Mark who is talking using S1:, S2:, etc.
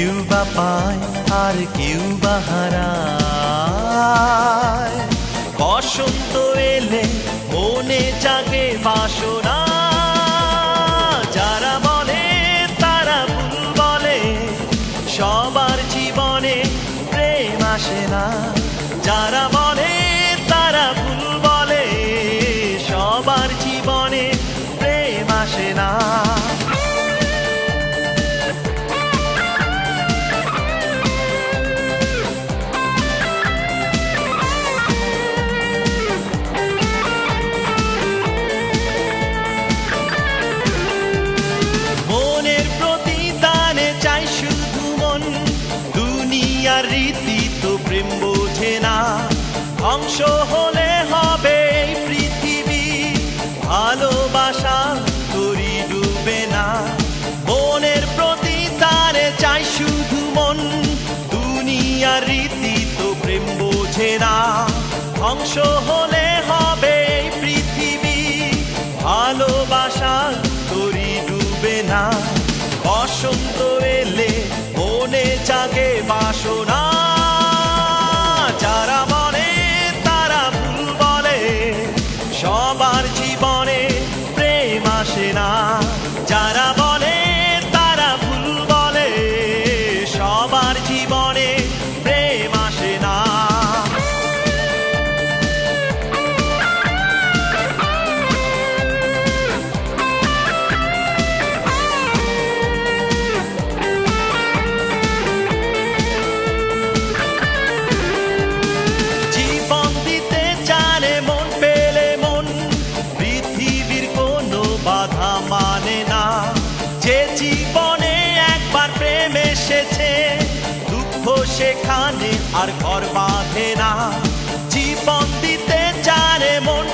S1: কেউ বা পায় আর কেউ বা হারায়। বসন্ত এলে মনে জাগে বাসনা, যারা বলে তারা ভুল বলে, সবার জীবনে প্রেম আসে না। যারা বলে তারা ভুল বলে, সবার জীবনে প্রেম আসে না। রীতি তো প্রেম বোঝে না, ধ্বংস হলে হবে এই পৃথিবী, ভালোবাসা তরি ডুবে না। মনের প্রতি তারে চাই শুধু মন, দুনিয়ার রীতি তো প্রেম বোঝে না, ধ্বংস হলে হবে এই পৃথিবী, ভালোবাসা তরি ডুবে না। বসন্ত এলে মনে জাগে বাসনা, যারা বলে তারা ভুল বলে, সবার জীবনে প্রেম আসে না। যারা বলে তারা ভুল বলে, সবার জীবনে প্রেম আসে না। মানে না যে জীবনে একবার প্রেম এসেছে, দুঃখ সেখানে আর ঘর বাঁধে না। জীবন দিতে জানে মন।